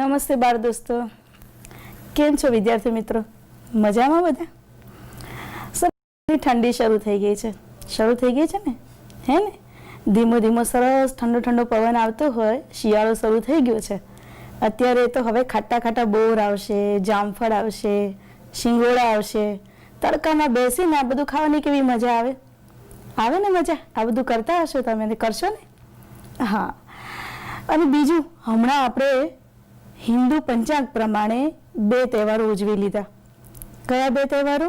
નમસ્તે બાળ દોસ્તો, કેમ છો વિદ્યાર્થી મિત્રો? મજામાં બધા? ઠંડી શરૂ થઈ ગઈ છે ને, હે ને? ધીમો ધીમો સરસ ઠંડો ઠંડો પવન આવતો હોય, શિયાળો શરૂ થઈ ગયો છે. અત્યારે તો હવે ખાટા ખાટા બોર આવશે, જામફળ આવશે, શિંગોડા આવશે. તડકામાં બેસીને આ બધું ખાવાની કેવી મજા આવે? આવે ને મજા? આ બધું કરતા હશો તમે, કરશો ને? હા. અને બીજું, હમણાં આપણે હિન્દુ પંચાંગ પ્રમાણે 2 તહેવારો ઉજવી લીધા. કયા 2 તહેવારો?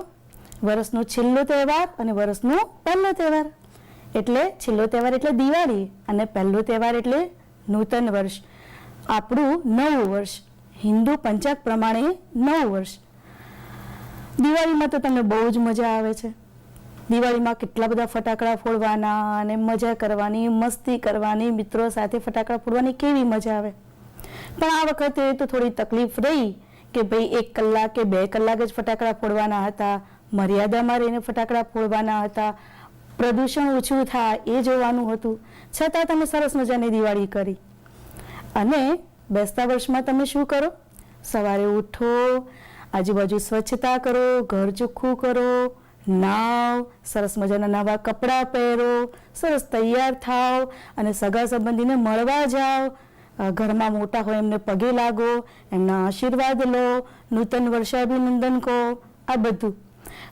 વર્ષનો છેલ્લો તહેવાર અને વર્ષનો પહેલો તહેવાર. એટલે છેલ્લો તહેવાર એટલે દિવાળી અને પહેલો તહેવાર એટલે નૂતન વર્ષ, આપણું નવું વર્ષ. હિન્દુ પંચાંગ પ્રમાણે નવું વર્ષ. દિવાળીમાં તો તમને બહુ જ મજા આવે છે. દિવાળીમાં કેટલા બધા ફટાકડા ફોડવાના અને મજા કરવાની, મસ્તી કરવાની, મિત્રો સાથે ફટાકડા ફોડવાની કેવી મજા આવે. પણ આ વખતે તો થોડી તકલીફ રહી કે ભાઈ 1 કલાક કે 2 કલાક જ ફટાકડા ફોડવાના હતા, મર્યાદામાં રહીને ફટાકડા ફોડવાના હતા, પ્રદૂષણ ઓછું થાય એ જોવાનું હતું. છતાં તમે સરસ મજાની દિવાળી કરી. અને બેસતા વર્ષમાં તમે શું કરો? સવારે ઉઠો, આજુબાજુ સ્વચ્છતા કરો, ઘર ચોખ્ખું કરો, નાવ, સરસ મજાના નવા કપડાં પહેરો, સરસ તૈયાર થાવ અને સગા સંબંધીને મળવા જાઓ. ઘરમાં મોટા હોય એમને પગે લાગો, એમના આશીર્વાદ લો, નૂતન વર્ષાભિનંદન કહો, આ બધું.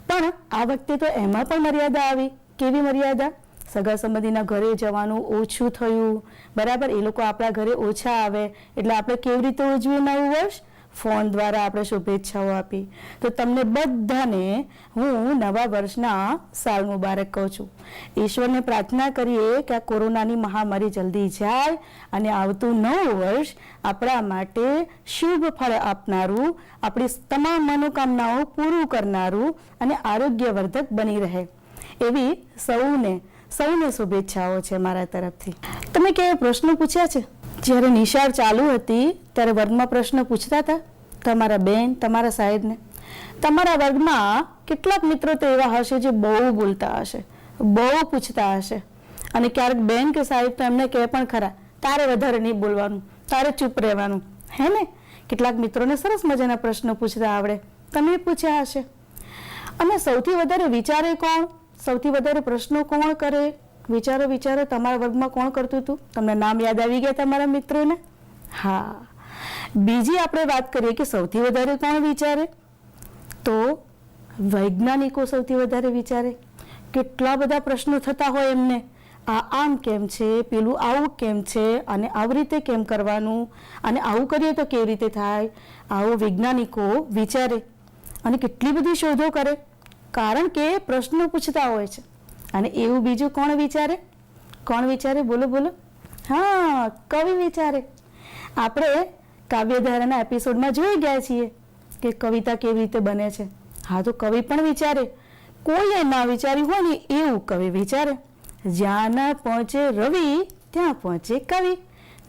પણ આ વખતે તો એમાં પણ મર્યાદા આવી. કેવી મર્યાદા? સગા સંબંધીના ઘરે જવાનું ઓછું થયું, બરાબર? એ લોકો આપણા ઘરે ઓછા આવે એટલે આપણે કેવી રીતે ઉજવ્યું નવું વર્ષ? ફોન દ્વારા આપણે શુભેચ્છાઓ આપી. તો તમને બધાને હું નવા વર્ષના સાલ મુબારક કહું છું. ઈશ્વરને પ્રાર્થના કરીએ કે આ કોરોનાની મહામારી જલ્દી જાય અને આવતું નવું વર્ષ આપણા માટે શુભ ફળ આપનારું, આપણી તમામ મનોકામનાઓ પૂરું કરનારું અને આરોગ્યવર્ધક બની રહે, એવી સૌને શુભેચ્છાઓ છે મારા તરફથી. તમે કેવા પ્રશ્નો પૂછ્યા છે? જ્યારે નિશાળ ચાલુ હતી ત્યારે વર્ગમાં પ્રશ્ન પૂછતા હતા તમારા બેન, તમારા સાહેબને. તમારા વર્ગમાં કેટલાક મિત્રો તો એવા હશે જે બહુ બોલતા હશે, બહુ પૂછતા હશે, અને ક્યારેક બેન કે સાહેબ તો એમને કહે પણ ખરા, તારે વધારે નહીં બોલવાનું, તારે ચૂપ રહેવાનું, હે ને? કેટલાક મિત્રોને સરસ મજાના પ્રશ્નો પૂછતા આવડે, તમે પૂછ્યા હશે. અને સૌથી વધારે વિચારે કોણ? સૌથી વધારે પ્રશ્નો કોણ કરે? વિચારો તમારા વર્ગમાં કોણ કરતું હતું? તમને નામ યાદ આવી ગયા તમારા મિત્રોને? હા. બીજી આપણે વાત કરીએ કે સૌથી વધારે કોણ વિચારે, તો વૈજ્ઞાનિકો સૌથી વધારે વિચારે. કેટલા બધા પ્રશ્નો થતા હોય એમને, આ આમ કેમ છે, પેલું આવું કેમ છે, અને આવી રીતે કેમ કરવાનું, અને આવું કરીએ તો કેવી રીતે થાય, આવું વૈજ્ઞાનિકો વિચારે અને કેટલી બધી શોધો કરે, કારણ કે પ્રશ્નો પૂછતા હોય છે. અને એવું બીજું કોણ વિચારે? કોણ વિચારે? બોલો. હા, કવિ વિચારે. આપણે કાવ્યધારાના એપિસોડમાં જોઈ ગયા છીએ કે કવિતા કેવી રીતે બને છે. હા, તો કવિ પણ વિચારે. કોઈએ ના વિચાર્યું હોય ને એવું કવિ વિચારે. જ્યાં ના પહોંચે રવિ ત્યાં પહોંચે કવિ.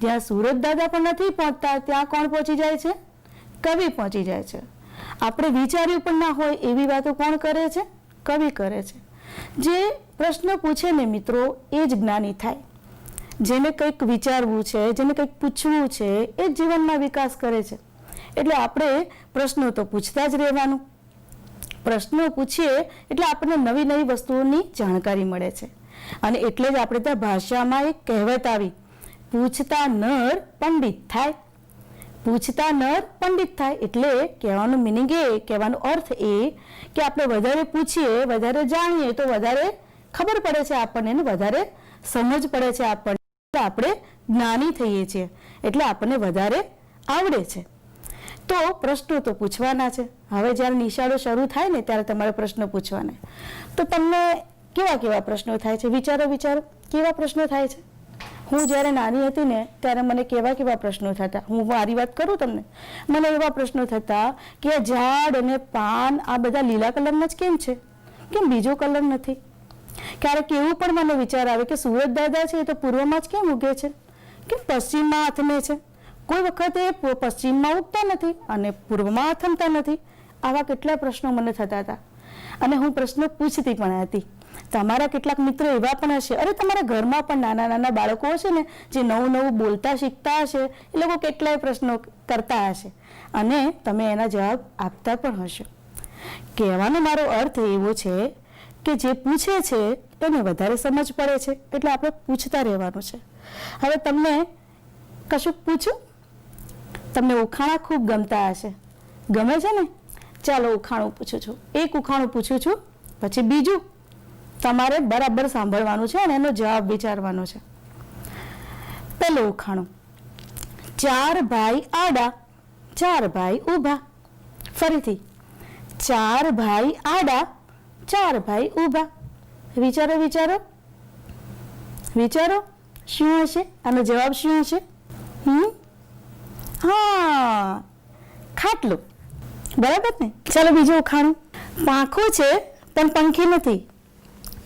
જ્યાં સુરત દાદા પણ નથી પહોંચતા ત્યાં કોણ પહોંચી જાય છે? કવિ પહોંચી જાય છે. આપણે વિચાર્યું પણ ના હોય એવી વાતો કોણ કરે છે? કવિ કરે છે. જે પ્રશ્ન પૂછે ને મિત્રો એ જ જ્ઞાની થાય. જેને કંઈક વિચારવું છે, જેને કંઈક પૂછવું છે, એ જ જીવનમાં વિકાસ કરે છે. એટલે આપણે પ્રશ્નો તો પૂછતા જ રહેવાનું. પ્રશ્નો પૂછીએ એટલે આપણને નવી નવી વસ્તુઓની જાણકારી મળે છે. અને એટલે જ આપણે ત્યાં ભાષામાં એક કહેવત આવી, પૂછતા નર પંડિત થાય. પૂછતા નર પંડિત થાય એટલે કહેવાનું મિનિંગ એ, કહેવાનો અર્થ એ કે આપણે વધારે પૂછીએ, વધારે જાણીએ તો વધારે ખબર પડે છે આપણને, વધારે સમજ પડે છે આપણને, આપણે જ્ઞાની થઈએ છીએ, એટલે આપણને વધારે આવડે છે. તો પ્રશ્નો તો પૂછવાના છે. હવે જ્યારે નિશાળો શરૂ થાય ને ત્યારે તમારે પ્રશ્નો પૂછવાના. તો તમને કેવા પ્રશ્નો થાય છે? વિચારો, કેવા પ્રશ્નો થાય છે? હું જ્યારે નાની હતી ને ત્યારે મને કેવા પ્રશ્નો થતા. હું મારી વાત કરું તમને, મને એવા પ્રશ્નો થતા કે ઝાડ અને પાન આ બધા લીલા કલરના જ કેમ છે? કેમ બીજો કલર નથી? ક્યારેક એવું પણ મને વિચાર આવે કે સુરત દાદા છે એ તો પૂર્વમાં જ કેમ ઉગે છે, કેમ પશ્ચિમમાં આથમે છે? કોઈ વખતે પશ્ચિમમાં ઉગતા નથી અને પૂર્વમાં આથમતા નથી. આવા કેટલા પ્રશ્નો મને થતા હતા અને હું પ્રશ્નો પૂછતી પણ હતી. તમારા કેટલાક મિત્રો એવા પણ હશે, અરે તમારા ઘરમાં પણ નાના નાના બાળકો હશે ને જે નવું નવું બોલતા શીખતા હશે, એ લોકો કેટલાય પ્રશ્નો કરતા હશે અને તમે એના જવાબ આપતા પણ હશો. કહેવાનો મારો અર્થ એવો છે કે જે પૂછે છે એને વધારે સમજ પડે છે એટલે આપણે પૂછતા રહેવાનું છે. હવે તમને કશું પૂછું? તમને ઉખાણા ખૂબ ગમતા હશે, ગમે છે ને? ચાલો ઉખાણું પૂછું છું. એક ઉખાણું પૂછું છું, પછી બીજું તમારે બરાબર સાંભળવાનું છે અને એનો જવાબ વિચારવાનો છે. પહેલું ઉખાણું. 4 ભાઈ આડા 4 ભાઈ ઊભા. ફરીથી 4 ભાઈ આડા 4 ભાઈ ઊભા. વિચારો વિચારો વિચારો, શું હશે આનો જવાબ? શું હશે? હા, ખાટલું. બરાબર ને? ચાલો બીજું ઉખાણું. પાંખો છે પણ પંખી નથી.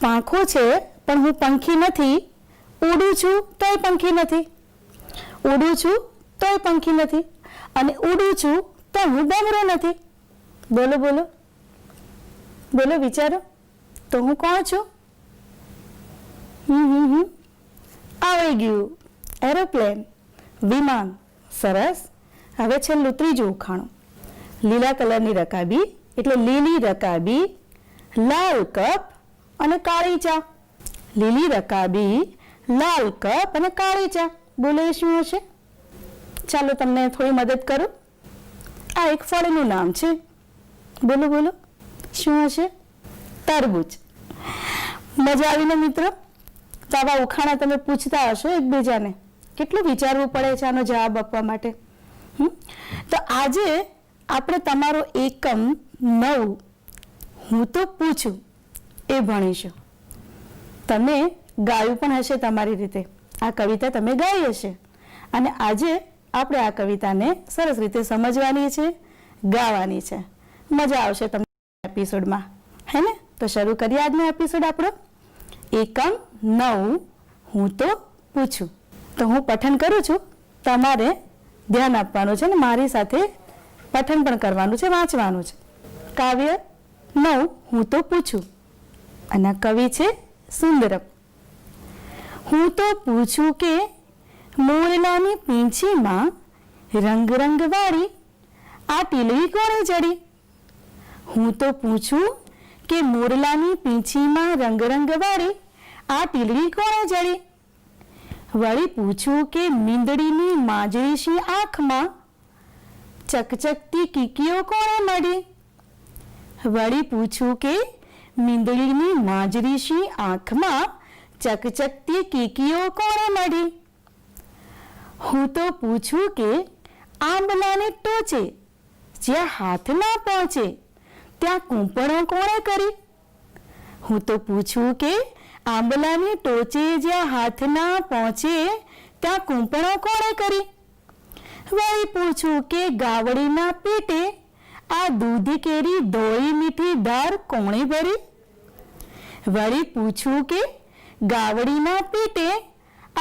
પાંખો છે પણ હું પંખી નથી. ઉડું છું તોય પંખી નથી. ઉડું છું તોય પંખી નથી અને ઉડું છું તો હું ડમરો નથી. બોલો બોલો બોલો, વિચારો તો હું કોણ છું? આવી ગયું, એરોપ્લેન, વિમાન. સરસ. હવે છેલ્લું ત્રીજું ઉખાણું. લીલા કલરની રકાબી એટલે લીલી રકાબી, લાલ કપ અને કાળી ચા. લીલી રકાબી, લાલ કપ અને કાળી ચા. બોલો એ શું હશે? ચાલો તમને થોડી મદદ કરું. આ એક ફળનું નામ છે. બોલો બોલો, શું હશે? તરબૂચ. મજા આવીને મિત્રો? તો આવા ઉખાણા તમે પૂછતા હશો એકબીજાને. કેટલું વિચારવું પડે છે આનો જવાબ આપવા માટે. તો આજે આપણે તમારો એકમ 9 હું તો પૂછું એ ભણીશું. તમે ગાયું પણ હશે તમારી રીતે. આ કવિતા તમે ગાઈ હશે અને આજે આપણે આ કવિતાને સરસ રીતે સમજવાની છે, ગાવાની છે. મજા આવશે તમને એપિસોડમાં, હે ને? તો શરૂ કરીએ આજનો એપિસોડ આપણો. એકમ 9 હું તો પૂછું. તો હું પઠન કરું છું, તમારે ધ્યાન આપવાનું છે ને મારી સાથે પઠન પણ કરવાનું છે, વાંચવાનું છે. કાવ્ય 9 હું તો પૂછું અને કવિ છે સુંદરમ. હું તો પૂછું કે મોરલાની પીંછીમાં રંગ રંગ વાળી આ ટીલવી કોણે જડી. હું તો પૂછું કે મોરલાની પીંછીમાં રંગ રંગ વાળી આ ટીલવી કોણે જડી. વળી પૂછું કે મીંદડીની માંજરીશી આંખમાં ચકચકતી કીકીઓ કોણે મળી. વળી પૂછું કે મીંદડીની માંજરીશી આંખમાં ચકચકતી કીકીઓ કોણે મળી. હું તો પૂછું કે આંબલાને ટોચે જ્યાં હાથ ના પહોંચે ત્યાં કૂંપણો કોણે કરી. હું તો પૂછું કે આંબલાની ટોચે જ્યાં હાથ ના પહોંચે ત્યાં કૂંપણો કોણે કરી. વળી પૂછું કે ગાવડીના પેટે આ દૂધ કેરી ધોળી મીઠી ધાર કોણે ભરી. વળી પૂછું કે ગાવડીના પેટે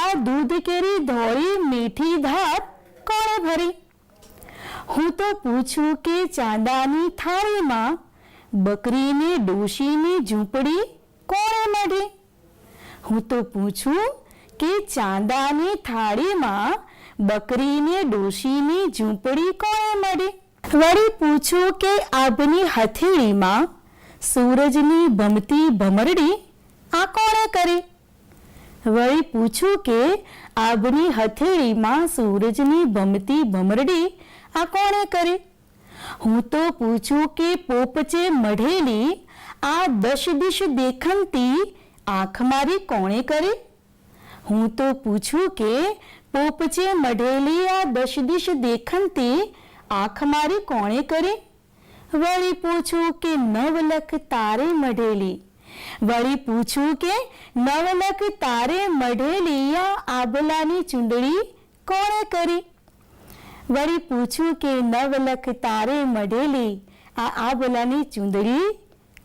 આ દૂધ કેરી ધોળી મીઠી ધાર કોણે ભરી. હું તો પૂછું કે ચાંદાની થાળીમાં બકરીને ડોશીની ઝૂંપડી કોણે મળી. હું તો પૂછું કે ચાંદાની થાળીમાં બકરીને ડોશીની ઝૂંપડી કોણે મળી. વળી પૂછું કે આભની હથેળીમાં સૂરજની ભમતી ભમરડી આ કોણે કરી. વળી પૂછું કે આભની હથેળીમાં સૂરજની ભમતી ભમરડી આ કોણે કરી. હું તો પૂછું કે પોપચે મઢેલી આ દશ દિશ દેખંતી આંખ મારી કોણે કરી. હું તો પૂછું કે પોપચે મઢેલી આ દશ દિશ દેખંતી આંખ મારી કોણે કરી. વળી પૂછું કે નવલખ તારે મઢેલી. વળી પૂછું કે નવલખ તારે મઢેલી આ આબલાની ચૂંદડી કોણે કરી. વળી પૂછું કે નવલખ તારે મઢેલી આ આબલાની ચૂંદડી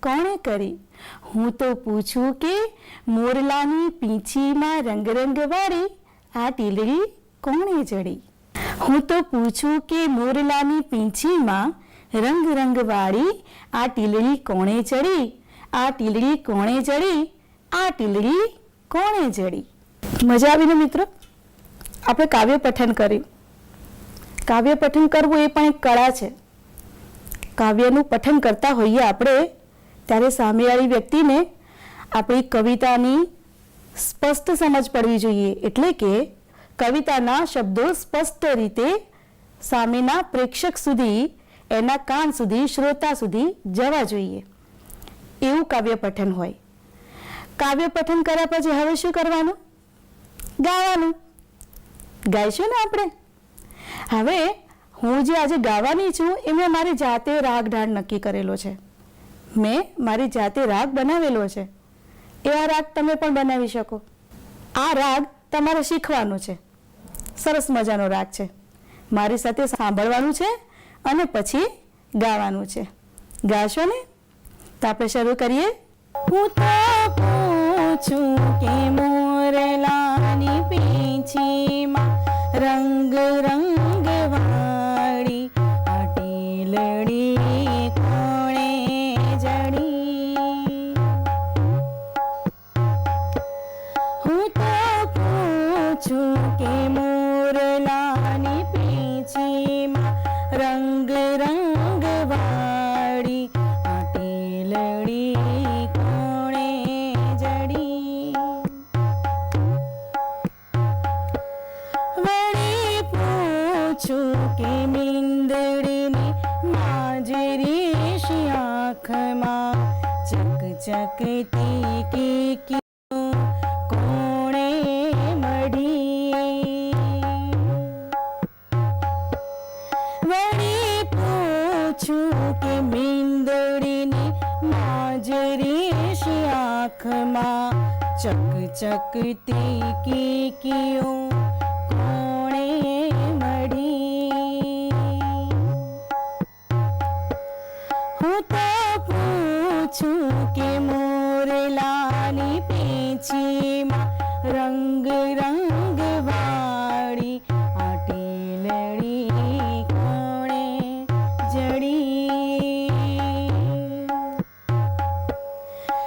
કોણે કરી. હું તો પૂછું કે મોરલાની પીંછીમાં રંગ રંગ વાળી આ ટીલડી કોણે જડી. હું તો પૂછું કે મોરલાની પીંછીમાં રંગ રંગ વાળી આ ટીલડી કોણે ચડી. આ ટીલડી કોણે જડી. આ ટીલડી કોણે જડી. મજા આવીને મિત્રો? આપણે કાવ્ય પઠન કર્યું. કાવ્ય પઠન કરવું એ પણ એક કળા છે. કાવ્યનું પઠન કરતા હોઈએ આપણે ત્યારે સામેવાળી વ્યક્તિને આપણી કવિતાની સ્પષ્ટ સમજ પડવી જોઈએ. એટલે કે કવિતાના શબ્દો સ્પષ્ટ રીતે સામેના પ્રેક્ષક સુધી, એના કાન સુધી, શ્રોતા સુધી જવા જોઈએ. એવું કાવ્ય પઠન હોય. કાવ્ય પઠન કર્યા પછી હવે શું કરવાનું? ગાવાનું. ગાઈશું ને આપણે. હવે હું જે આજે ગાવાની છું એ મેં મારી જાતે રાગ ઢાળ નક્કી કરેલો છે. મેં મારી જાતે રાગ બનાવેલો છે. એવા રાગ તમે પણ બનાવી શકો. આ રાગ તમારે શીખવાનો છે. સરસ મજાનો રાગ છે. મારી સાથે સાંભળવાનું છે અને પછી ગાવાનું છે. ગાશો ને? તો આપણે શરૂ કરીએ. હું તો પૂછું કે મોરલાની પીંછીમાં રંગ રંગ વાળી અટેલડી કોણે જડી. હું તો પૂછું કે મોરલાની પીંછીમાં રંગ રંગ વાળી અટેલડી કોણે જડી. વળી પૂછું કે મીંદડીની માજરી આંખમાં ચકચકતી કીકીઓ કોણે મળી. વળી પૂછું કે મીંદડીની માજરી આંખમાં ચકચકતી કીકીઓ કોણે મળી. હું તો પૂછું કે મોરલાની પીંછીમાં રંગ રંગ વાળી અટેલડી કોણે જડી.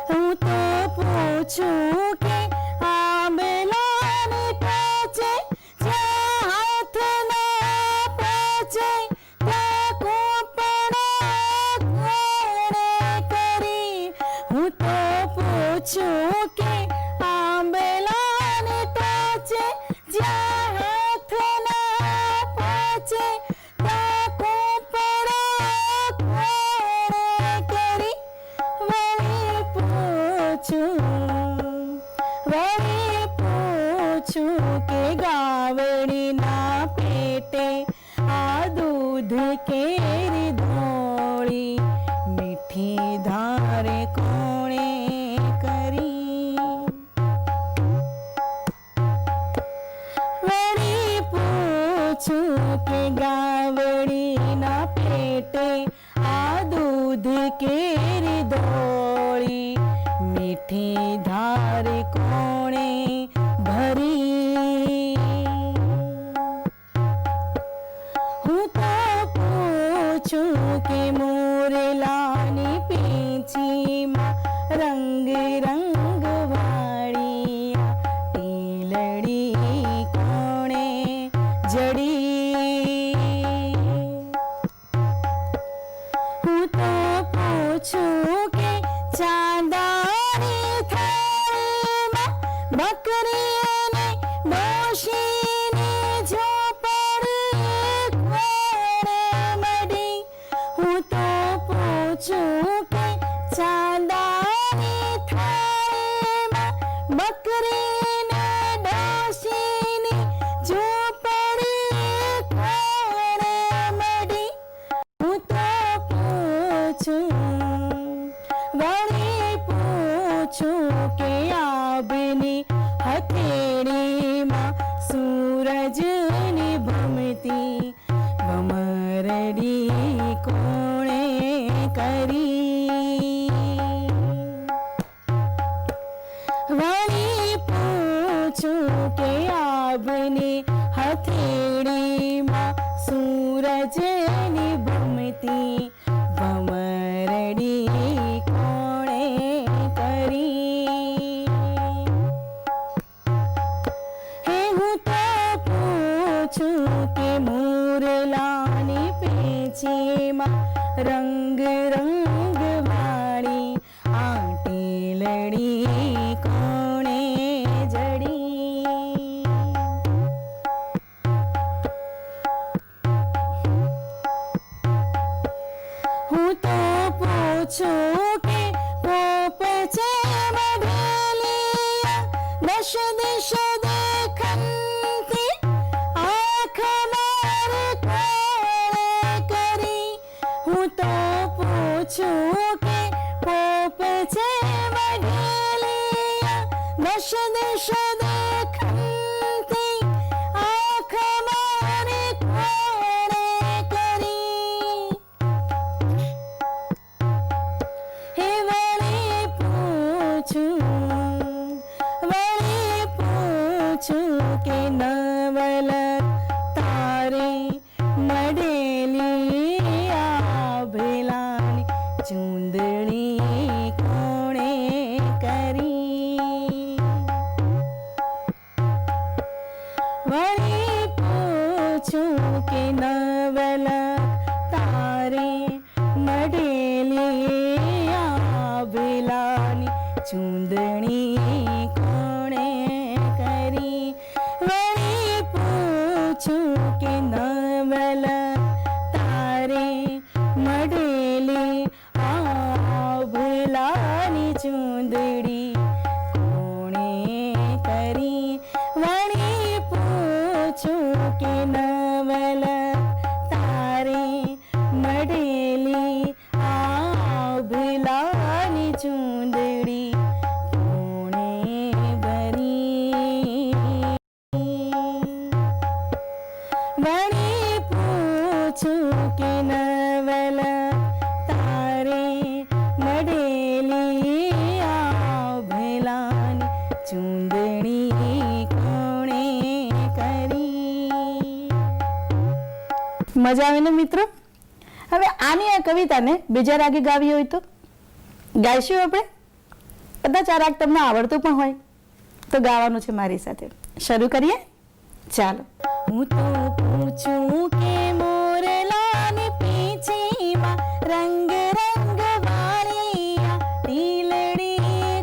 હું તો પૂછું કે આંબલાની ટોચે જ્યાં હાથ ના પહોંચે ત્યાં કોપડા કોણે કરી. હું તો પૂછું કે આંબલાની ટોચે જ્યાં હાથ ના પહોંચે ત્યાં કોપડા કોણે કરી. વળી પૂછું કે ગાવડીના પેટે આ દૂધ કેરી ધોળી મીઠી ધારે કોણે કરી. વળી પૂછું કે ગાવડીના પેટે આ દૂધ કેરી ધોળી મીઠી ધાર કોણે ભરી. હું તો પૂછું કે મોરલાની પીંછીમાં રંગ રંગ વાળી ટેલડી કોણે જડી. હું તો પૂછું કે ચાંદાની થાળીમાં બકરી અને ડોશીની ઝોપડી કોણે મળી. હું તો પૂછું કે ચાંદાની થાળીમાં બકરી ને ડોશીની ઝોપડી કોણે મળી. હું તો પૂછું. વળી પૂછું કે આબની હથેળીમાં સૂરજની ભમતી ભમરડી કોણે કરી. વળી પૂછું કે આબની હથેળીમાં સૂરજની ભમતી ભમરડી કોણે કરી. હે હું તો પૂછું કે મોરલા देखंती आँख मारे कोणे करी હું તો પૂછું કે પોપ છે વઢેલિયા દશ દિશ દેખંતી આંખ મારે કોણે કરી હે વળી પૂછું કે નવલ તારે મળેલી આ ભેલાની ચૂંદડી કોણે કરી વળી પૂછું કે નવલ તારે મળેલી આ ભેલાની ચૂંદડી કોણે કરી વળી પૂછું કે નવલ તારે મળેલી આ ભલાની ચૂંદડી કોણે કરી વળી પૂછું કે નવલ તારે મળેલી આ ભલાની ચૂંદડી કોણે ભરી વળી પૂછું કે નવલ તારે મળેલી આ ભેલાની ચૂંદડી કોણે કરી મજા આવે ને મિત્રો હવે આની આ કવિતાને બીજા રાગે ગાવી હોય તો ગાઈશું આપણે કદાચ આ રાગ તમને આવડતું પણ હોય તો ગાવાનું છે મારી સાથે શરૂ કરીએ ચાલો હું તો પૂછું કે મોરલાને પીંછીમાં રંગ રંગ વાળિયા ટીલડી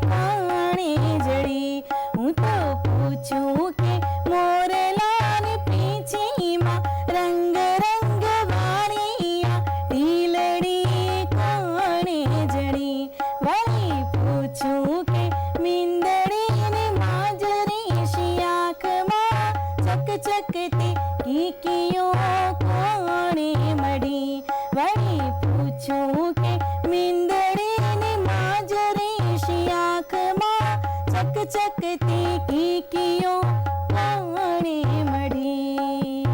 કાણે જડી હું તો પૂછું કે મોરલાને પીંછીમાં રંગ રંગ વાળિયા ટીલડી કાણે જડી વળી પૂછું કે મીંદડીને માજરી શિયાખમાં ચકચકતી કીકીઓ કોણે મળી વળી પૂછું કે મીંદડીને માજરી શિયાખમાં ચકચકતી કીકીઓ કોણે મળી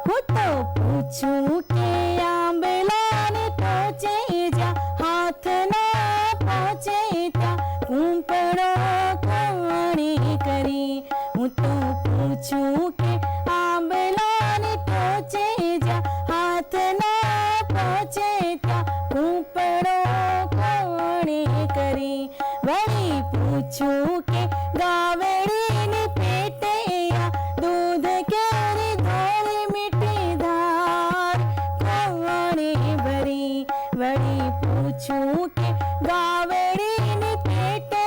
હું તો પૂછું કે આંબલાને ટોચે જા હાથ ના પહોંચે ત્યાં કૂંપણો કોણે કરી હું તો પૂછું કે આંબલાને ટોચે જા હાથ ના પહોંચે ત્યાં કૂંપણો કોણે કરી વળી પૂછું કે ગાવડીને પેટે દૂધ કેરી ધોળી મીઠી ધાર કોણે ભરી વળી પૂછું કે ગાવડીને પેટે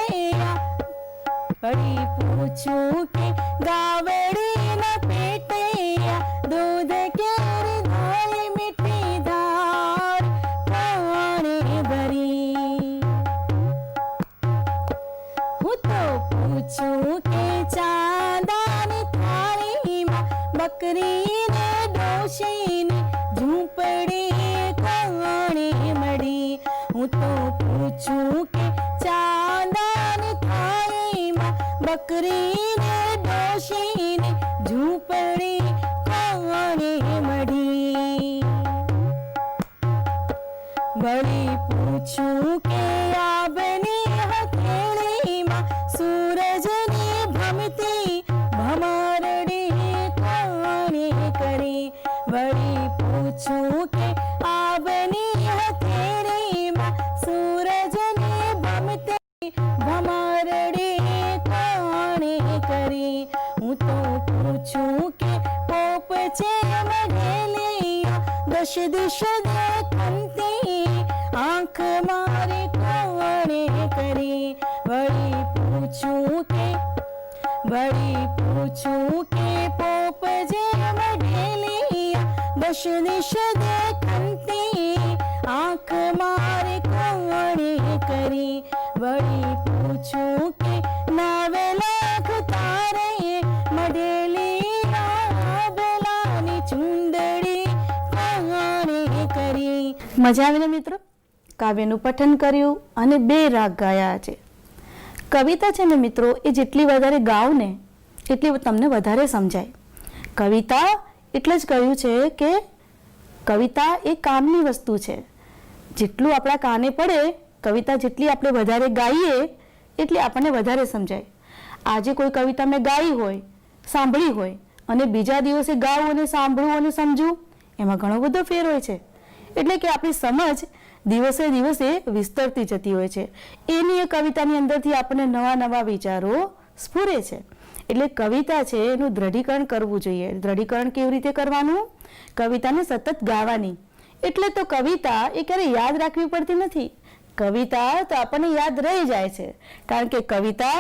વળી પૂછું કે ગાવડીના પેટે દૂધ કેરી ધોળી મીઠી ધાર કોણે ભરી હું તો પૂછું કે ચાંદાની થાળીમાં બકરીને ડોશીને ઝૂંપડી કોણે મળી હું તો પૂછું કે ચાંદાની થાળીમાં બકરીને ડોશીને ઝૂંપડી કોણે મળી વળી પૂછું કે આબની હથેળીમાં સૂરજની ભમતી ભમરડી કોણે કરી વળી પૂછું કે આબની હથેળીમાં સૂરજની ભમતી ભમરડી કોણે કરી હું તો પૂછું કે પોપ છે મઢેલિયા દશ દિશ દેખંતી આંખ મારે કોણે કરી વળી પૂછું કે પોપ જે મઢેલિયા દશ દિશ દેખંતી આંખ મારે કોણે કરી વળી પૂછું કે ના મજા આવીને મિત્રો? કાવ્યનું પઠન કર્યું અને 2 રાગ ગાયા છે. કવિતા છે ને મિત્રો, એ જેટલી વધારે ગાવ ને એટલી તમને વધારે સમજાય. કવિતા એટલે જ કહ્યું છે કે કવિતા એ કામની વસ્તુ છે. જેટલું આપણા કાને પડે, કવિતા જેટલી આપણે વધારે ગાઈએ એટલી આપણને વધારે સમજાય. આજે કોઈ કવિતા મેં ગાઈ હોય, સાંભળી હોય, અને બીજા દિવસે ગાવું અને સાંભળવું અને સમજવું, એમાં ઘણો બધો ફેર હોય છે. એટલે કે આપણી સમજ દિવસે દિવસે વિસ્તરતી જતી હોય છે. એની એ કવિતાની અંદરથી આપણને નવા નવા વિચારો સ્ફુરે છે. એટલે કવિતા છે એનું દ્રઢીકરણ કરવું જોઈએ. દ્રઢીકરણ કેવી રીતે કરવાનું? કવિતાને સતત ગાવાની. એટલે તો કવિતા એ ક્યારેય યાદ રાખવી પડતી નથી. કવિતા તો આપણને યાદ રહી જાય છે, કારણ કે કવિતા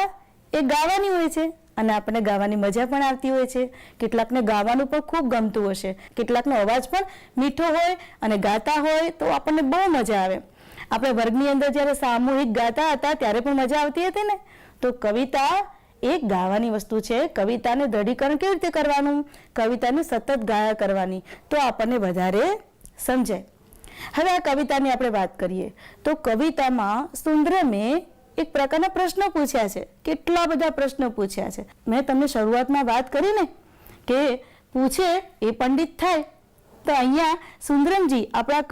એ ગાવાની હોય છે અને આપણને ગાવાની મજા પણ આવતી હોય છે. કેટલાકને ગાવાનું પણ ખૂબ ગમતું હશે, કેટલાકનો અવાજ પણ મીઠો હોય અને ગાતા હોય તો આપણને બહુ મજા આવે. આપણે વર્ગની અંદર જ્યારે સામૂહિક ગાતા હતા ત્યારે પણ મજા આવતી હતી ને. તો કવિતા એક ગાવાની વસ્તુ છે. કવિતાને દ્રઢીકરણ કેવી રીતે કરવાનું? કવિતાને સતત ગાયા કરવાની, તો આપણને વધારે સમજાય. હવે આ કવિતાની આપણે વાત કરીએ તો કવિતામાં સુંદરમે એક પ્રકારના પ્રશ્નો પૂછ્યા છે. કેટલા બધા પ્રશ્નો પૂછ્યા છે. મેં તમને શરૂઆતમાં વાત કરી ને કે પૂછે એ પંડિત થાય. તો અહીંયા સુંદરમજી આપણા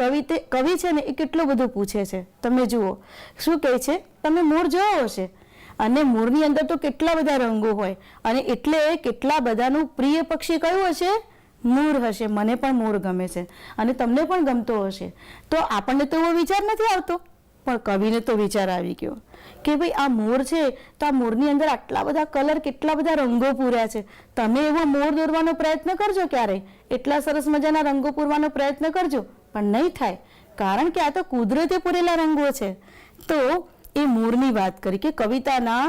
કવિ છે ને એ કેટલું બધું પૂછે છે. તમે જુઓ શું કહે છે. તમે મોર જોયો હશે અને મોરની અંદર તો કેટલા બધા રંગો હોય, અને એટલે કેટલા બધાનું પ્રિય પક્ષી કયું હશે? મોર હશે. મને પણ મોર ગમે છે અને તમને પણ ગમતો હશે. તો આપણને તો એવો વિચાર નથી આવતો, પણ કવિને તો વિચાર આવી ગયો કે ભાઈ આ મોર છે તો આ મોરની અંદર આટલા બધા કલર, કેટલા બધા રંગો પૂર્યા છે. તમે એવો મોર દોરવાનો પ્રયત્ન કરજો ક્યારેય, એટલા સરસ મજાના રંગો પૂરવાનો પ્રયત્ન કરજો, પણ નહીં થાય, કારણ કે આ તો કુદરતે પૂરેલા રંગો છે. તો એ મોરની વાત કરી કે કવિતાના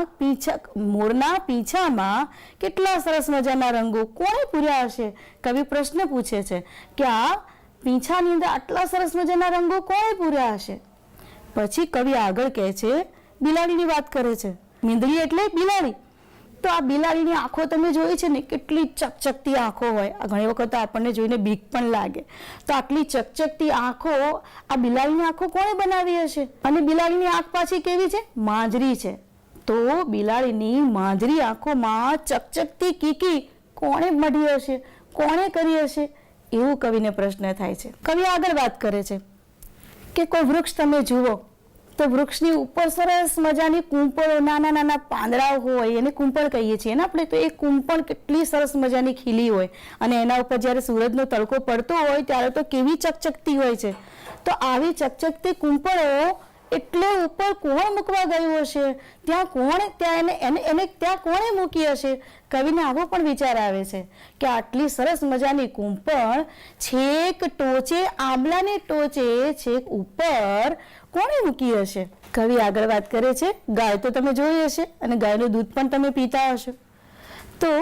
મોરના પીંછામાં કેટલા સરસ મજાના રંગો કોણે પૂર્યા હશે? કવિ પ્રશ્ન પૂછે છે કે આ પીંછાની અંદર આટલા સરસ મજાના રંગો કોણે પૂર્યા હશે? પછી કવિ આગળ કહે છે, બિલાડીની વાત કરે છે. મીંદડી એટલે બિલાડી. તો આ બિલાડીની આંખો તમે જોઈ છે ને, કેટલી ચકચકતી આંખો હોય. ઘણી વખત આપણને જોઈને બીક પણ લાગે. તો આટલી ચકચકતી આંખો, આ બિલાડીની આંખો કોણે બનાવી હશે? અને બિલાડીની આંખ પાછી કેવી છે? માંજરી છે. તો બિલાડીની માંજરી આંખોમાં ચકચકતી કીકી કોણે મઢી હશે? કોણે કરી હશે? એવું કવિને પ્રશ્ન થાય છે. કવિ આગળ વાત કરે છે કે કોઈ વૃક્ષ તમે જુઓ તો વૃક્ષની ઉપર સરસ મજાની કુંપળો, નાના નાના પાંદડાઓ હોય, એને કુંપળ કહીએ છીએ ને આપણે. તો એ કુંપળ કેટલી સરસ મજાની ખીલી હોય અને એના ઉપર જ્યારે સૂરજનો તડકો પડતો હોય ત્યારે તો કેવી ચકચકતી હોય છે. તો આવી ચકચકતી કુંપળો એટલે ઉપર કોણ મૂકવા ગયું હશે? ત્યાં કોણે મૂકી હશે? કવિને આવો પણ વિચાર આવે છે કે આટલી સરસ મજાની કુંપળ છેક ટોચે, આંબલાની ટોચે છેક ઉપર કોણે મૂકી હશે? કવિ આગળ વાત કરે છે. ગાય તો તમે જોઈ હશે અને ગાયનું દૂધ પણ તમે પીતા હશો. તો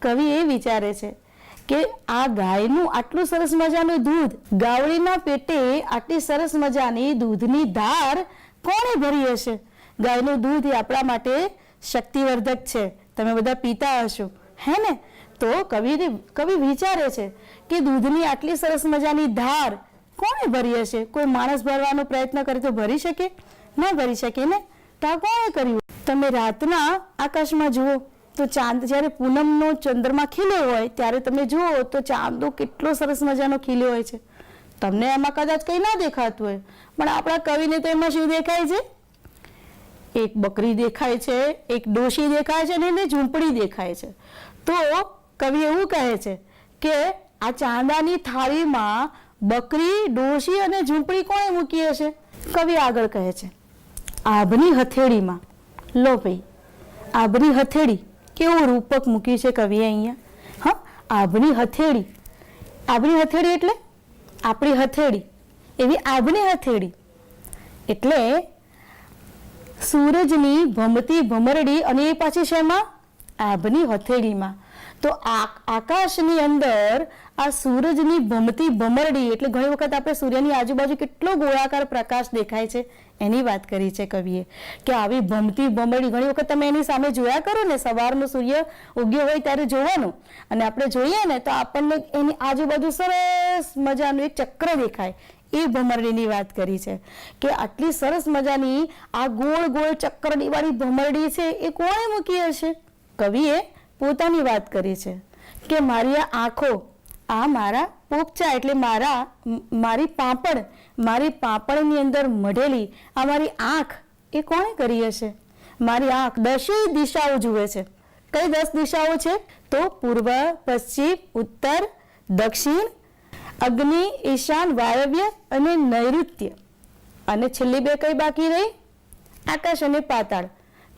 કવિ એ વિચારે છે કે આ ગાયનું આટલું સરસ મજાનું દૂધ, ગાવડીના પેટે આટલી સરસ મજાની દૂધની ધાર કોણે ભરી હશે? ગાયનું દૂધ એ આપણા માટે શક્તિવર્ધક છે, તમે બધા પીતા હશો, હે ને? તો કવિ વિચારે છે કે દૂધની આટલી સરસ મજાની ધાર કોણે ભરી હશે? કોઈ માણસ ભરવાનો પ્રયત્ન કરે તો ભરી શકે? ના ભરી શકે ને. તો આ કોણે કર્યું? તમે રાતના આકાશમાં જુઓ તો ચાંદ, જ્યારે પૂનમનો ચંદ્રમા ખીલ્યો હોય ત્યારે તમે જુઓ તો ચાંદો કેટલો સરસ મજાનો ખીલ્યો હોય છે. તમને એમાં કદાચ કંઈ ના દેખાતું હોય, પણ આપણા કવિને તો એમાં શું દેખાય છે? એક બકરી દેખાય છે, એક ડોશી દેખાય છે અને એને ઝૂંપડી દેખાય છે. તો કવિ એવું કહે છે કે આ ચાંદાની થાળીમાં બકરી, ડોશી અને ઝૂંપડી કોણે મૂકી હશે? કવિ આગળ કહે છે, આભની હથેળીમાં. લો ભાઈ, આભની હથેળી કેવું રૂપક મૂક્યું છે કવિએ અહીંયા. હા, આભની હથેળી. આભની હથેળી એટલે આપણી હથેળી, એવી આભની હથેળી એટલે સૂરજની ભમતી ભમરડી, અને એ પાછી શેમાં? આભની હથેળીમાં. તો આકાશની અંદર આ સૂરજની ભમતી ભમરડી એટલે ઘણી વખત આપણે સૂર્યની આજુબાજુ કેટલો ગોળાકાર પ્રકાશ દેખાય છે એની વાત કરી છે કવિએ કે આવી ભમતી ભમરડી. ઘણી વખત તમે એની સામે જોયા કરો ને, સવારનો સૂર્ય ઉગ્યો હોય ત્યારે જોવાનું, અને આપણે જોઈએ ને તો આપણને એની આજુબાજુ સરસ મજાનું એક ચક્ર દેખાય. એ ભમરડીની વાત કરી છે કે આટલી સરસ મજાની આ ગોળ ગોળ ચક્કરડી વાળી ભમરડી છે એ કોણે મૂકી હશે? કવિએ પોતાની વાત કરી છે કે મારી આ આંખો, આ મારા પોપચા એટલે મારી પાપણની અંદર મઢેલી આ મારી આંખ એ કોણે કરી હશે? મારી આંખ 10 દિશાઓ જુએ છે. કઈ 10 દિશાઓ છે? તો પૂર્વ, પશ્ચિમ, ઉત્તર, દક્ષિણ, અગ્નિ, ઈશાન, વાયવ્ય અને નૈઋત્ય. અને છેલ્લી 2 કઈ બાકી રહી? આકાશ અને પાતાળ.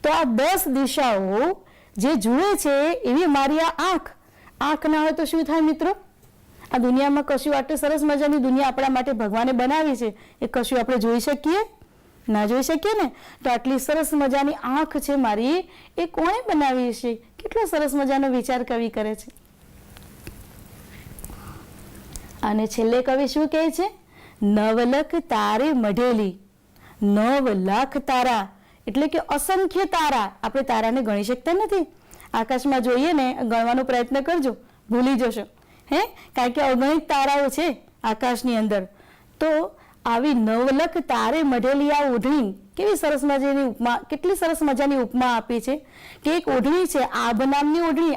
તો આ 10 દિશાઓ જે જુએ છે એવી મારી આ આંખ ના હોય તો શું થાય મિત્રો? આ દુનિયામાં કશું આટલી સરસ મજાની દુનિયા આપણા માટે ભગવાને બનાવી છે એ કશું આપણે જોઈ શકીએ? ના જોઈ શકીએ ને. તો આટલી સરસ મજાની આંખ છે મારી એ કોણે બનાવી છે? કેટલો સરસ મજાનો વિચાર કવિ કરે છે. અને છેલ્લે કવિ શું કહે છે? 9 લાખ તારે મઢેલી. 9 લાખ તારા એટલે કે અસંખ્ય તારા. આપણે તારાને ગણી શકતા નથી. આકાશમાં જોઈએ ને, ગણવાનો પ્રયત્ન કરજો, ભૂલી જશો કારણ કે અગણિત તારાઓ છે આકાશની અંદર. તો આવી 9 લાખ તારે મઢેલી આ ઓઢણી કેવી સરસ મજાની ઉપમા, કેટલી સરસ મજાની ઉપમા આપી છે કે એક ઓઢણી છે, આભ નામની ઓઢણી.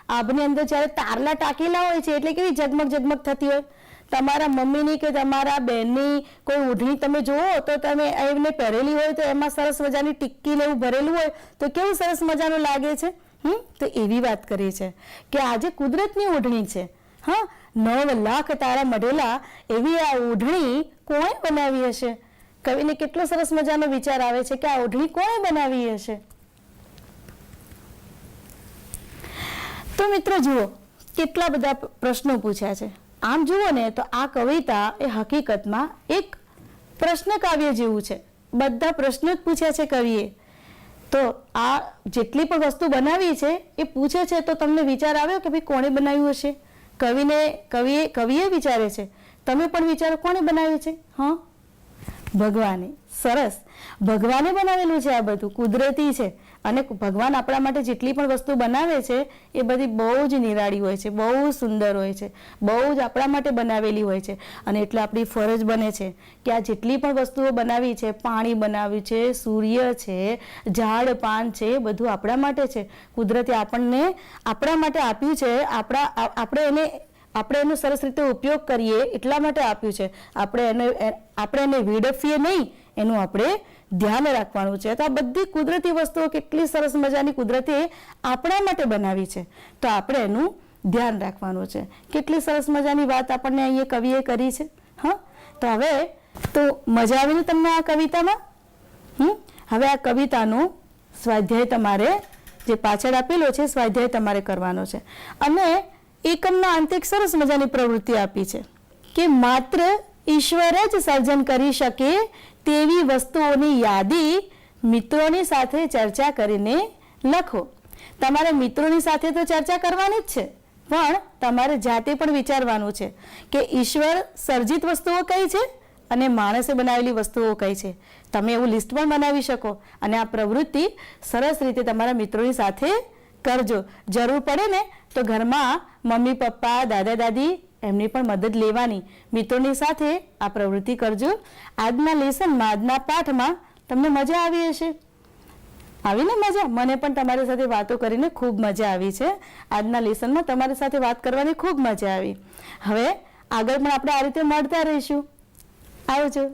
આભની અંદર જ્યારે તારલા ટાંકેલા હોય છે એટલે કેવી ઝગમગ ઝગમગ થતી હોય. તમારા મમ્મીની કે તમારા બહેનની કોઈ ઓઢણી તમે જુઓ તો તમે એમને પહેરેલી હોય તો એમાં સરસ મજાની ટિક્કી ને એવું ભરેલું હોય તો કેવું સરસ મજાનું લાગે છે. તો એવી વાત કરી છે કે આજે કુદરતની ઓઢણી છે. 9 લાખ તારા મઢેલા એવી આ ઓઢણી કોણે બનાવી હશે? કવિને કેટલો સરસ મજાનો વિચાર આવે છે કે આ ઓઢણી કોણે બનાવી હશે? તો મિત્રો જુઓ, કેટલા બધા પ્રશ્નો પૂછ્યા છે. આમ જુઓ ને તો આ કવિતા એ હકીકતમાં એક પ્રશ્ન કાવ્ય જેવું છે. બધા પ્રશ્નો જ પૂછ્યા છે કવિએ. તો આ જેટલી પણ વસ્તુ બનાવી છે એ પૂછે છે તો તમને વિચાર આવ્યો કે ભાઈ કોણે બનાવ્યું હશે? કવિએ વિચારે છે. તમે પણ વિચારો કોણે બનાવ્યું છે? ભગવાને. સરસ, ભગવાને બનાવેલું છે. આ બધું કુદરતી છે. અને ભગવાન આપણા માટે જેટલી પણ વસ્તુ બનાવે છે એ બધી બહુ જ નિરાળી હોય છે, બહુ સુંદર હોય છે, બહુ જ આપણા માટે બનાવેલી હોય છે. અને એટલે આપણી ફરજ બને છે કે આ જેટલી પણ વસ્તુઓ બનાવી છે, પાણી બનાવ્યું છે, સૂર્ય છે, ઝાડ પાન છે, બધું આપણા માટે છે. કુદરતે આપણને આપણા માટે આપ્યું છે. આપણે એનો સરસ રીતે ઉપયોગ કરીએ એટલા માટે આપ્યું છે. આપણે એને વેડફીએ નહીં, એનું આપણે ધ્યાન રાખવાનું છે. તો આ બધી કુદરતી વસ્તુઓ કેટલી સરસ મજાની કુદરતે આપણા માટે બનાવી છે, તો આપણે એનું ધ્યાન રાખવાનું છે. કેટલી સરસ મજાની વાત આપણને અહીંયા કવિએ કરી છે. તો હવે તો મજા આવી ને તમને આ કવિતામાં? હવે આ કવિતાનો સ્વાધ્યાય તમારે જે પાછળ આપેલો છે સ્વાધ્યાય તમારે કરવાનો છે. અને એકમના અંતે એક સરસ મજાની પ્રવૃત્તિ આપી છે કે માત્ર ઈશ્વર જ સર્જન કરી શકે તેવી વસ્તુઓની યાદી મિત્રોની સાથે ચર્ચા કરીને લખો. તમારે મિત્રોની સાથે તો ચર્ચા કરવાની જ છે, પણ તમારે જાતે પણ વિચારવાનું છે કે ઈશ્વર સર્જિત વસ્તુઓ કઈ છે અને માણસે બનાવેલી વસ્તુઓ કઈ છે. તમે એવું લિસ્ટ પણ બનાવી શકો અને આ પ્રવૃત્તિ સરસ રીતે તમારા મિત્રોની સાથે કરજો. જરૂર પડે ને તો ઘરમાં મમ્મી પપ્પા, દાદા દાદી એમની પણ મદદ લેવાની. મિત્રોની સાથે આ પ્રવૃત્તિ કરજો. આજના લેસનમાં, આજના પાઠમાં તમને મજા આવી હશે. આવીને મજા? મને પણ તમારી સાથે વાતો કરીને ખૂબ મજા આવી છે. આજના લેસનમાં તમારી સાથે વાત કરવાની ખૂબ મજા આવી. હવે આગળ પણ આપણે આ રીતે મળતા રહીશું. આવજો.